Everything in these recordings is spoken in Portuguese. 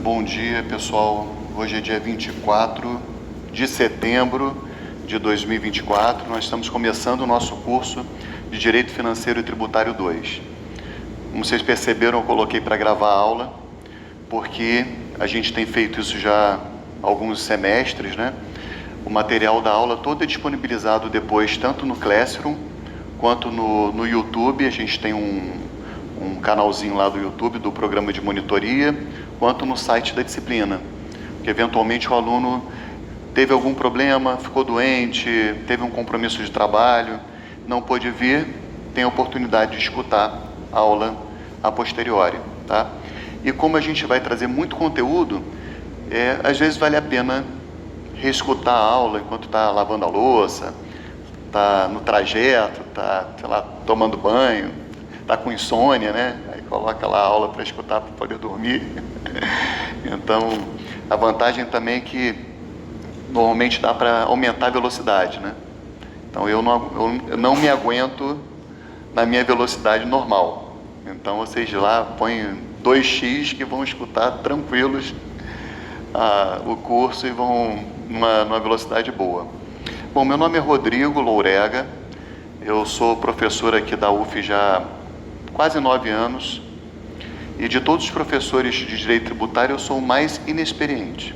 Bom dia, pessoal. Hoje é dia 24 de setembro de 2024. Nós estamos começando o nosso curso de Direito Financeiro e Tributário 2. Como vocês perceberam, eu coloquei para gravar a aula, porque a gente tem feito isso já há alguns semestres, né? O material da aula todo é disponibilizado depois, tanto no Classroom, quanto no YouTube. A gente tem um canalzinho lá do YouTube do programa de monitoria, quanto no site da disciplina, porque eventualmente o aluno teve algum problema, ficou doente, teve um compromisso de trabalho, não pôde vir, tem a oportunidade de escutar a aula a posteriori, tá? E como a gente vai trazer muito conteúdo, às vezes vale a pena reescutar a aula enquanto está lavando a louça, está no trajeto, está, sei lá, tomando banho, está com insônia, né? Aí coloca lá a aula para escutar, para poder dormir. Então, a vantagem também é que normalmente dá para aumentar a velocidade, né? Então, eu não me aguento na minha velocidade normal. Então, vocês lá põem 2x que vão escutar tranquilos o curso e vão numa velocidade boa. Bom, meu nome é Rodrigo Lourega, eu sou professor aqui da UF já há quase 9 anos, e de todos os professores de Direito Tributário eu sou o mais inexperiente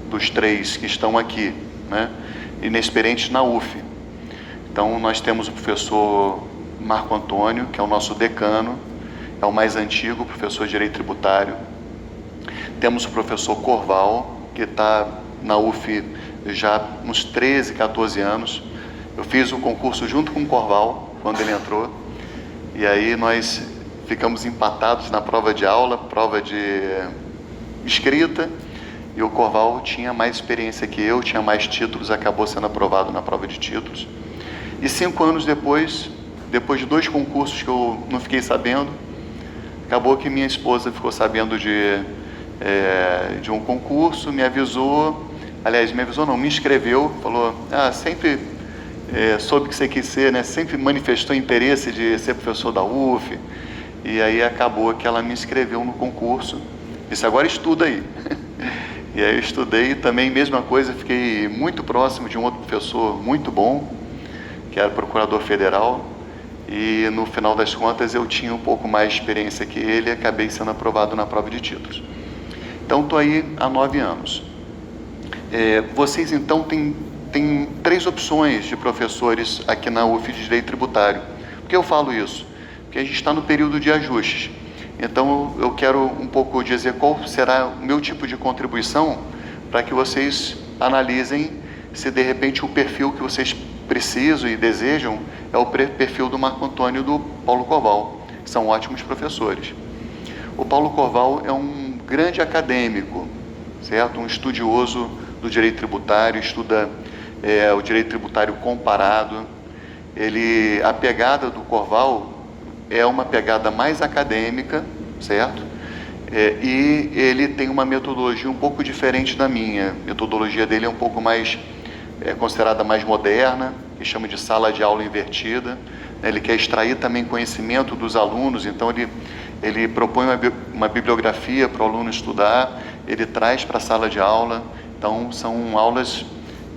dos 3 que estão aqui, né? Inexperientes na UF. Então nós temos o professor Marco Antônio, que é o nosso decano, é o mais antigo professor de Direito Tributário. Temos o professor Corval, que está na UF já há uns 13, 14 anos. Eu fiz o concurso junto com o Corval, quando ele entrou, e aí nós ficamos empatados na prova de aula, prova de escrita, e o Corval tinha mais experiência que eu, tinha mais títulos, acabou sendo aprovado na prova de títulos. E 5 anos depois de 2 concursos que eu não fiquei sabendo, acabou que minha esposa ficou sabendo de um concurso, me avisou, me inscreveu, falou, sempre soube que você quis ser, né? Sempre manifestou interesse de ser professor da UF, e aí acabou que ela me inscreveu no concurso, disse, agora estuda aí. E aí eu estudei também, mesma coisa, fiquei muito próximo de um outro professor muito bom, que era procurador federal, e no final das contas eu tinha um pouco mais de experiência que ele e acabei sendo aprovado na prova de títulos. Então estou aí há 9 anos. Vocês então têm 3 opções de professores aqui na UF de Direito Tributário. Por que eu falo isso? Porque a gente está no período de ajustes. Então eu quero um pouco dizer qual será o meu tipo de contribuição para que vocês analisem se de repente o perfil que vocês precisam e desejam é o perfil do Marco Antônio e do Paulo Corval, que são ótimos professores. O Paulo Corval é um grande acadêmico, certo? Um estudioso do direito tributário, estuda o direito tributário comparado. A pegada do Corval é uma pegada mais acadêmica, certo? E ele tem uma metodologia um pouco diferente da minha. A metodologia dele é um pouco mais, considerada mais moderna, que chama de sala de aula invertida. Ele quer extrair também conhecimento dos alunos, então ele propõe uma bibliografia para o aluno estudar, ele traz para a sala de aula. Então são aulas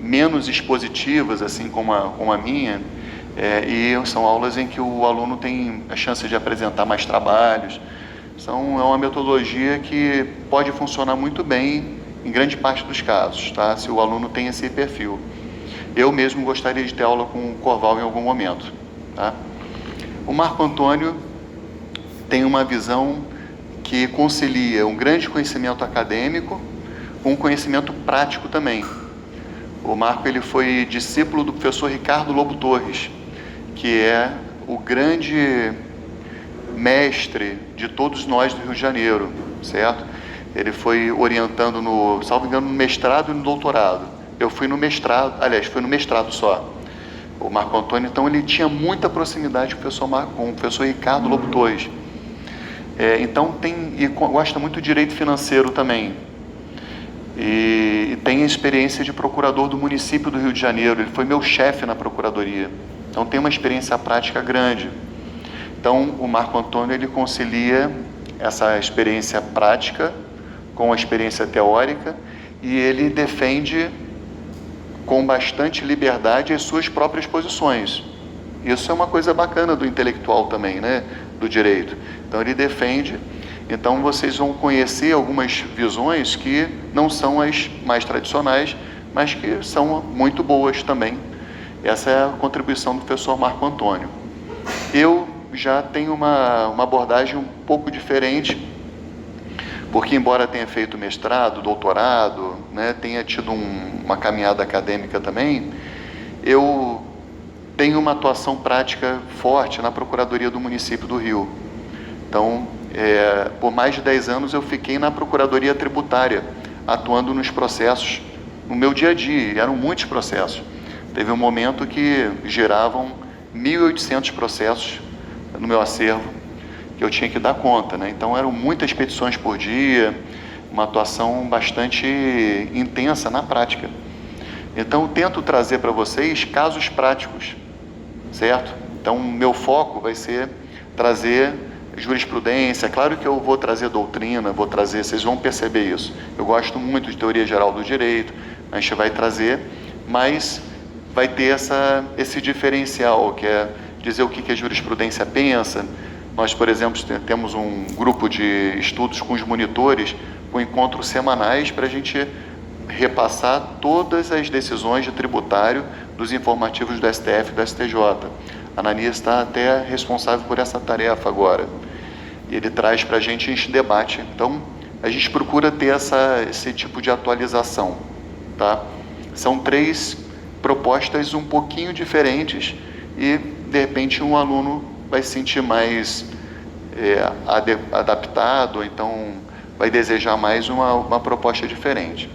menos expositivas, assim como a minha, e são aulas em que o aluno tem a chance de apresentar mais trabalhos. É uma metodologia que pode funcionar muito bem em grande parte dos casos, tá? Se o aluno tem esse perfil. Eu mesmo gostaria de ter aula com o Corval em algum momento, tá? O Marco Antônio tem uma visão que concilia um grande conhecimento acadêmico com um conhecimento prático também. O Marco ele foi discípulo do professor Ricardo Lobo Torres, que é o grande mestre de todos nós do Rio de Janeiro, certo? Ele foi orientando salvo engano, no mestrado e no doutorado. Eu fui no mestrado, fui no mestrado só. O Marco Antônio, então, ele tinha muita proximidade com o professor Ricardo Lobo Torres. Então, gosta muito de direito financeiro também. E tem a experiência de procurador do município do Rio de Janeiro. Ele foi meu chefe na procuradoria. Então, tem uma experiência prática grande. Então, o Marco Antônio, ele concilia essa experiência prática com a experiência teórica, e ele defende com bastante liberdade as suas próprias posições. Isso é uma coisa bacana do intelectual também, né? Do direito. Então ele defende, então vocês vão conhecer algumas visões que não são as mais tradicionais, mas que são muito boas também. Essa é a contribuição do professor Marco Antônio. Eu já tenho uma abordagem um pouco diferente, porque embora tenha feito mestrado, doutorado, né, tenha tido uma caminhada acadêmica também, eu tenho uma atuação prática forte na Procuradoria do Município do Rio. Então, por mais de 10 anos eu fiquei na Procuradoria Tributária, atuando nos processos, no meu dia a dia, e eram muitos processos. Teve um momento que geravam 1.800 processos no meu acervo, que eu tinha que dar conta, né? Então eram muitas petições por dia, uma atuação bastante intensa na prática. Então eu tento trazer para vocês casos práticos, certo? Então meu foco vai ser trazer jurisprudência. Claro que eu vou trazer doutrina, vou trazer, vocês vão perceber isso. Eu gosto muito de teoria geral do direito, a gente vai trazer, mas vai ter esse diferencial, que é dizer o que a jurisprudência pensa. Nós, por exemplo, temos um grupo de estudos com os monitores, com encontros semanais para a gente repassar todas as decisões de tributário dos informativos do STF e do STJ. A Ananias está até responsável por essa tarefa agora. E ele traz para a gente debate. Então, a gente procura ter esse tipo de atualização. Tá? São 3 propostas um pouquinho diferentes e, de repente, um aluno vai se sentir mais adaptado, então vai desejar mais uma proposta diferente.